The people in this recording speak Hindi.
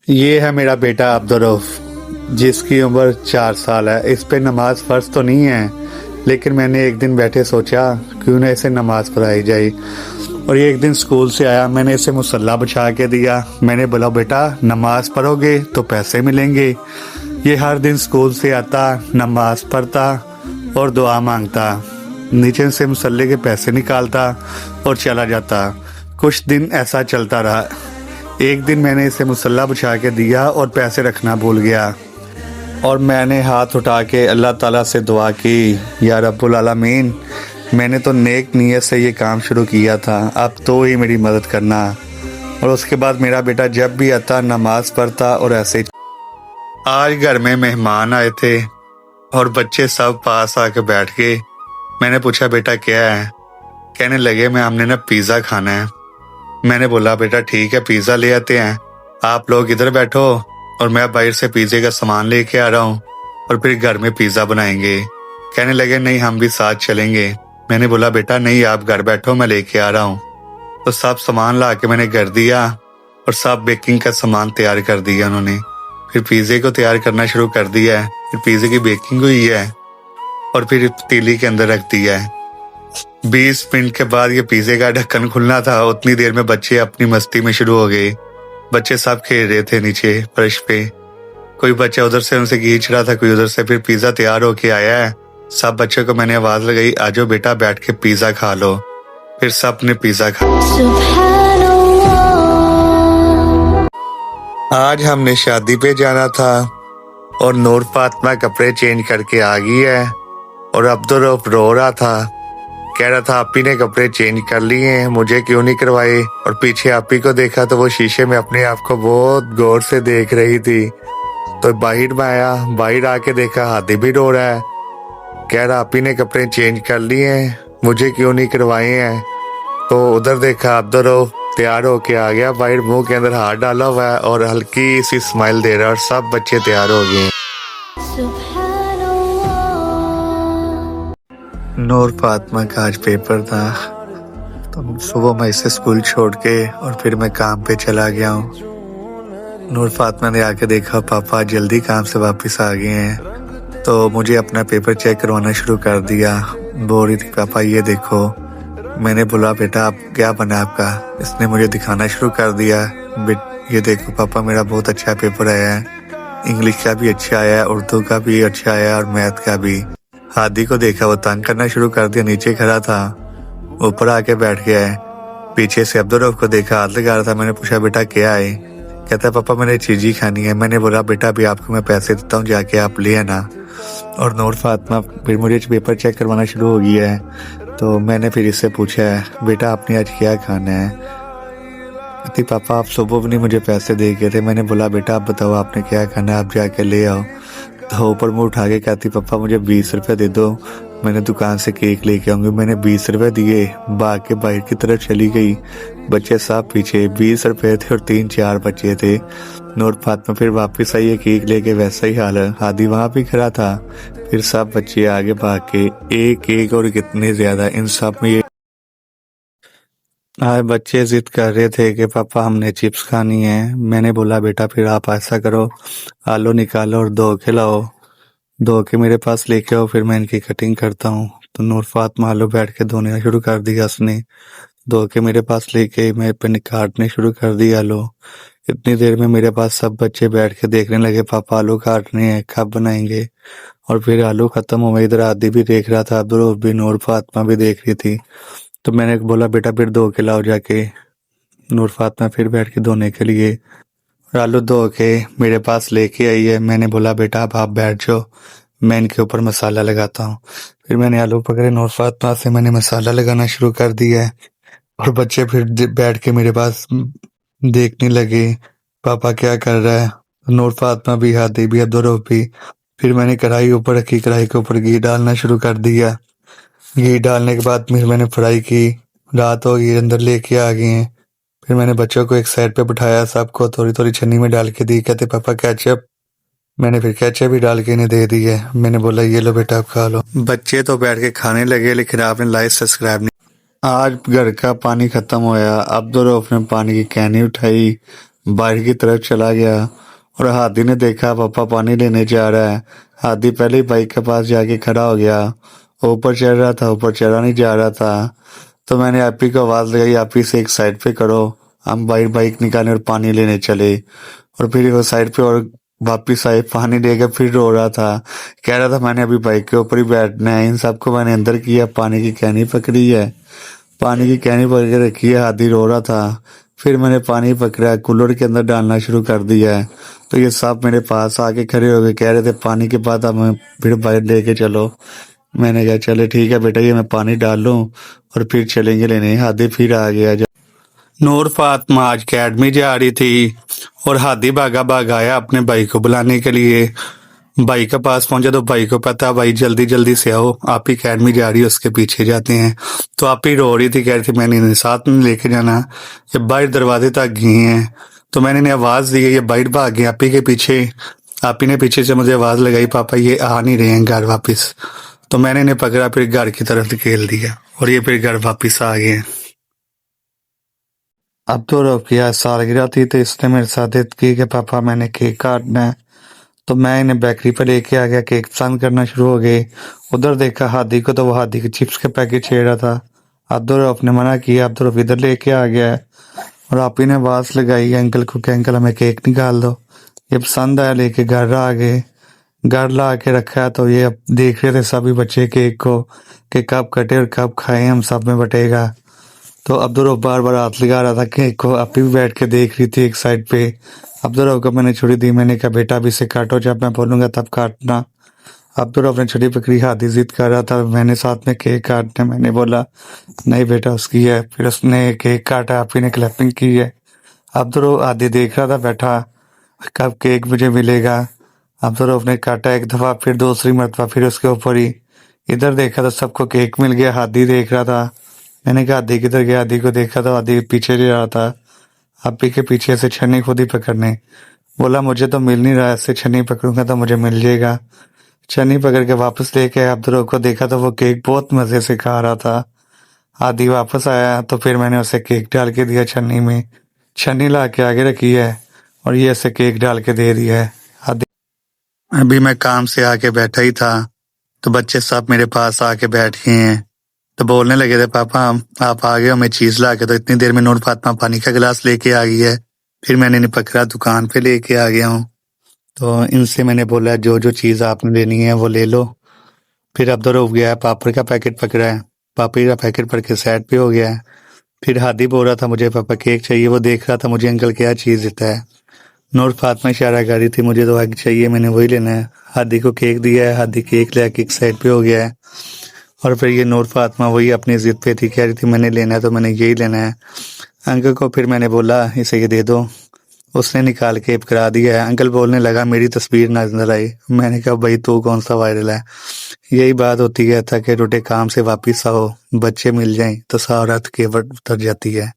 ये है मेरा बेटा अब्दुर्रऊफ, जिसकी उम्र 4 साल है। इस पे नमाज फ़र्ज तो नहीं है, लेकिन मैंने एक दिन बैठे सोचा क्यों ना इसे नमाज पढ़ाई जाए। और ये एक दिन स्कूल से आया, मैंने इसे मुसल्ला बिछा के दिया। मैंने बोला बेटा नमाज पढ़ोगे तो पैसे मिलेंगे। ये हर दिन स्कूल से आता, नमाज पढ़ता और दुआ मांगता, नीचे से मुसल्ले के पैसे निकालता और चला जाता। कुछ दिन ऐसा चलता रहा। एक दिन मैंने इसे मुसल्ला बिछा के दिया और पैसे रखना भूल गया, और मैंने हाथ उठा के अल्लाह ताला से दुआ की, या रब्बुल आलमीन, मैंने तो नेक नीयत से ये काम शुरू किया था, अब तो ही मेरी मदद करना। और उसके बाद मेरा बेटा जब भी आता नमाज पढ़ता और ऐसे। आज घर में मेहमान आए थे और बच्चे सब पास आके बैठ गए। मैंने पूछा बेटा क्या है? कहने लगे मैं हमने ना पिज़्ज़ा खाना है। मैंने बोला बेटा ठीक है पिज़्ज़ा ले आते हैं, आप लोग इधर बैठो और मैं बाहर से पिज़्ज़े का सामान लेके आ रहा हूँ और फिर घर में पिज़्ज़ा बनाएंगे। कहने लगे नहीं हम भी साथ चलेंगे। मैंने बोला बेटा नहीं आप घर बैठो मैं लेके आ रहा हूँ। तो सब सामान ला के मैंने घर दिया और सब बेकिंग का सामान तैयार कर दिया उन्होंने। फिर पिज़्ज़े को तैयार करना शुरू कर दिया है। फिर पिज़्ज़े की बेकिंग हुई है और फिर पतीली के अंदर रख दिया है। 20 मिनट के बाद ये पिज़्ज़े का ढक्कन खुलना था, उतनी देर में बच्चे अपनी मस्ती में शुरू हो गए। बच्चे सब खेल रहे थे नीचे फर्श पे। कोई बच्चा उधर से उनसे खींच रहा था, कोई उधर से। फिर पिज़्ज़ा तैयार होके आया है। सब बच्चों को मैंने आवाज लगाई आ जाओ बेटा बैठ के पिज़्ज़ा खा लो। फिर सब ने पिज़्ज़ा खा। आज हमने शादी पे जाना था और नूर फातिमा कपड़े चेंज करके आ गई है और अब्दुर्रऊफ रो रहा था, कह रहा था आपी ने कपड़े चेंज कर लिए हैं, मुझे क्यों नहीं करवाए। और पीछे आपी को देखा तो वो शीशे में अपने आप को बहुत गौर से देख रही थी। तो बाहर में आया, बाहर आके देखा हाथी भी रो रहा है, कह रहा आपी ने कपड़े चेंज कर लिए हैं, मुझे क्यों नहीं करवाए हैं। तो उधर देखा अब्दुर्रऊफ तैयार होके आ गया, बाहर मुंह के अंदर हाथ डाला हुआ है और हल्की सी स्माइल दे रहा है और सब बच्चे तैयार हो गए। नूर फातिमा का आज पेपर था, तो सुबह मैं इसे स्कूल छोड़ के और फिर मैं काम पे चला गया हूँ। नूर फातिमा ने आके देखा पापा जल्दी काम से वापस आ गए हैं, तो मुझे अपना पेपर चेक करवाना शुरू कर दिया। बोल रही थी पापा ये देखो। मैंने बोला बेटा आप क्या बना आपका? इसने मुझे दिखाना शुरू कर दिया। ये देखो पापा मेरा बहुत अच्छा पेपर आया है, इंग्लिश का भी अच्छा आया है, उर्दू का भी अच्छा आया और मैथ का भी। हादी को देखा, वो तंग करना शुरू कर दिया, नीचे खड़ा था, ऊपर आके बैठ गया है। पीछे से अब्दुर्रऊफ को देखा, हाथ लगा रहा था। मैंने पूछा बेटा क्या है? कहता है पापा मैंने चीज़ ही खानी है। मैंने बोला बेटा अभी आपको मैं पैसे देता हूँ, जाके आप ले आना। और नूर फातिमा फिर मुझे पेपर चेक करवाना शुरू हो गया है। तो मैंने फिर इससे पूछा है बेटा आपने आज क्या खाना है? कहती पापा आप सुबह भी नहीं मुझे पैसे दे गए थे। मैंने बोला बेटा आप बताओ आपने क्या खाना है, आप जाके ले आओ। तो ऊपर मुँह उठा के कहती पापा मुझे 20 रुपये दे दो, मैंने दुकान से केक लेके आऊँगी। मैंने 20 रुपये दिए, भाग के बाहर की तरफ चली गई। बच्चे सब पीछे, 20 रुपये थे और 3-4 बच्चे थे। नूर फातिमा फिर वापस आई है केक लेके, वैसा ही हाल है। हादी वहाँ भी खड़ा था। फिर सब बच्चे आगे भाग के एक केक और कितने ज्यादा, इन सब में ये आज बच्चे जिद कर रहे थे कि पापा हमने चिप्स खानी है। मैंने बोला बेटा फिर आप ऐसा करो, आलू निकालो और धो के लाओ, धो के मेरे पास लेके आओ, फिर मैं इनकी कटिंग करता हूँ। तो नूर फातिमा आलू बैठ के धोने शुरू कर दिया उसने, धो के मेरे पास लेके मैं पे काटने शुरू कर दिया आलू। इतनी देर में मेरे पास सब बच्चे बैठ के देखने लगे पापा आलू काटने हैं, कब बनाएंगे। और फिर आलू खत्म हो गए। इधर आदि भी देख रहा था, अब्दुर्रऊफ भी, नूर फातिमा भी देख रही थी। तो मैंने बोला बेटा फिर धो के लाओ जाके। नूर फातिमा फिर बैठ के धोने के लिए आलू धो के मेरे पास लेके आई है। मैंने बोला बेटा अब आप बैठ जाओ, मैं इनके ऊपर मसाला लगाता हूँ। फिर मैंने आलू पकड़े, नूर फातिमा से मैंने मसाला लगाना शुरू कर दिया है। और बच्चे फिर बैठ के मेरे पास देखने लगे पापा क्या कर रहा है। नूर फातिमा भी, हादी भी, अब्दुर्रऊफ भी। फिर मैंने कढ़ाई ऊपर रखी, कढ़ाई के ऊपर घी डालना शुरू कर दिया। घी डालने के बाद फिर मैंने फ्राई की। रात हो गई, अंदर लेके आ गए हैं। फिर मैंने बच्चों को एक साइड पे बिठाया, सबको थोड़ी थोड़ी छन्नी में डाल के दी। कहते पापा केचप। मैंने फिर केचप भी डाल के इन्हें दे दी है। मैंने बोला ये लो बेटा आप खा लो। बच्चे तो बैठ के खाने लगे, लेकिन आपने लाइक सब्सक्राइब नहीं। आज घर का पानी खत्म होया, अब्दुर्रऊफ ने पानी की कैनी उठाई बाहर की तरफ चला गया और हादी ने देखा पापा पानी लेने जा रहा है। हादी पहले ही बाइक के पास जाके खड़ा हो गया। ऊपर चढ़ रहा था, ऊपर चढ़ा नहीं जा रहा था। तो मैंने आपी को आवाज़ लगाई, आपी से एक साइड पे करो। हम बाइक निकाले और पानी लेने चले और फिर वो साइड पे और वापिस आए, पानी लेकर फिर रो रहा था। कह रहा था मैंने अभी बाइक के ऊपर ही बैठना है। इन सबको मैंने अंदर किया, पानी की कैनी पकड़ी है, पानी की कैनी पकड़ के रखी है। हादी रो रहा था। फिर मैंने पानी पकड़ा, कूलर के अंदर डालना शुरू कर दिया है। तो ये सब मेरे पास आके खड़े हो गए, कह रहे थे पानी के बाद हमें फिर बाहर लेके चलो। मैंने कहा चले ठीक है बेटा, ये मैं पानी डाल लूं और फिर चलेंगे लेने। हादी फिर आ गया। नूर फातिमा आज अकेडमी जा रही थी और हादी भागा भागा आया अपने भाई को बुलाने के लिए। भाई के पास पहुंचा तो भाई को पता, भाई जल्दी जल्दी से आओ, आप ही अकेडमी जा रही है, उसके पीछे जाते हैं। तो आप ही रो रही थी, कह रही थी मैंने इन्हें साथ में लेके जाना, ये बाहर दरवाजे तक गई हैं। तो मैंने इन्हें आवाज़ दी, ये बाहर भाग गए आप ही के पीछे। आप ही ने पीछे से मुझे आवाज़ लगाई, पापा ये आ नहीं रहे हैं घर वापस। तो मैंने इन्हें पकड़ा, फिर घर की तरफ धकेल दिया और ये फिर घर वापस आ गए। अब तो रुकिया सालगिरह थी तो इसने मेरे साथ जिद की कि पापा मैंने केक काटना है। तो मैं इन्हें बेकरी पर लेके आ गया, केक पसंद करना शुरू हो गए। उधर देखा हादी को, तो वो हादी के चिप्स के पैकेट छेड़ रहा था। अब्दुल ने मना किया, अब्दुल इधर लेके आ गया है और आप ही ने आवाज़ लगाई अंकल को कि अंकल हमें केक निकाल दो। ये पसंद आया, लेके घर आ गए। घर ला के रखा है तो ये अब देख रहे थे सभी बच्चे केक को कि कब कटे और कब खाएं, हम सब में बटेगा। तो अब्दुल बार बार हाथ लगा रहा था केक को, अपी भी बैठ के देख रही थी एक साइड पे। अब्दुल को मैंने छुरी दी, मैंने कहा बेटा अभी से काटो, जब मैं बोलूंगा तब काटना। अब्दुल ने छुरी पकड़ी, हाथी जिद कर रहा था मैंने साथ में केक काटना। मैंने बोला नहीं बेटा उसकी है। फिर उसने केक काटा, अपी ने क्लैपिंग की है। अब्दुल आदि देख रहा था बैठा, कब केक मुझे मिलेगा। अब्दुल ने काटा एक दफा, फिर दूसरी मरतबा, फिर उसके ऊपर ही। इधर देखा तो सबको केक मिल गया, हादी देख रहा था। मैंने कहा आदि किधर गया, आदि को देखा तो आदि पीछे जा रहा था। आपी के पीछे से छन्नी खुद ही पकड़ने बोला, मुझे तो मिल नहीं रहा, ऐसे छन्नी पकड़ूंगा तो मुझे मिल जाएगा। छन्नी पकड़ के वापस लेके आया, अब्दुल को देखा तो वो केक बहुत मजे से खा रहा था। आदि वापस आया तो फिर मैंने उसे केक डाल के दिया छन्नी में। छन्नी ला के आगे रखी है और ये ऐसे केक डाल के दे दिया है। आदि अभी मैं काम से आके बैठा ही था तो बच्चे सब मेरे पास आके बैठ गए हैं। तो बोलने लगे थे पापा आप आ गए हो, मैं चीज़ ला के। तो इतनी देर में नूर फातिमा पानी का गिलास लेके आ गई है। फिर मैंने इन्हें पकड़ा, दुकान पे लेके आ गया हूँ। तो इनसे मैंने बोला जो जो चीज़ आपने लेनी है वो ले लो। फिर अब्दुल हो गया है, पापड़ का पैकेट पकड़ा है, पापड़ी का पैकेट पकड़ के साइड पे हो गया है। फिर हादी बोल रहा था मुझे पापा केक चाहिए, वो देख रहा था मुझे अंकल क्या चीज़ देता है। नूर फातिमा इशारा कर रही थी मुझे तो एग चाहिए, मैंने वही लेना है। हादी को केक दिया है, हादी केक लेके एक साइड पे हो गया है। और फिर ये नूर फातिमा वही अपनी ज़िद पे थी, कह रही थी मैंने लेना है तो मैंने यही लेना है। अंकल को फिर मैंने बोला इसे ये दे दो, उसने निकाल के पकड़ा दिया है। अंकल बोलने लगा मेरी तस्वीर नजर आई। मैंने कहा भाई तू कौन सा वायरल है। यही बात होती है थके टूटे काम से वापिस आओ, बच्चे मिल जाएं तो सारा थकावट उतर जाती है।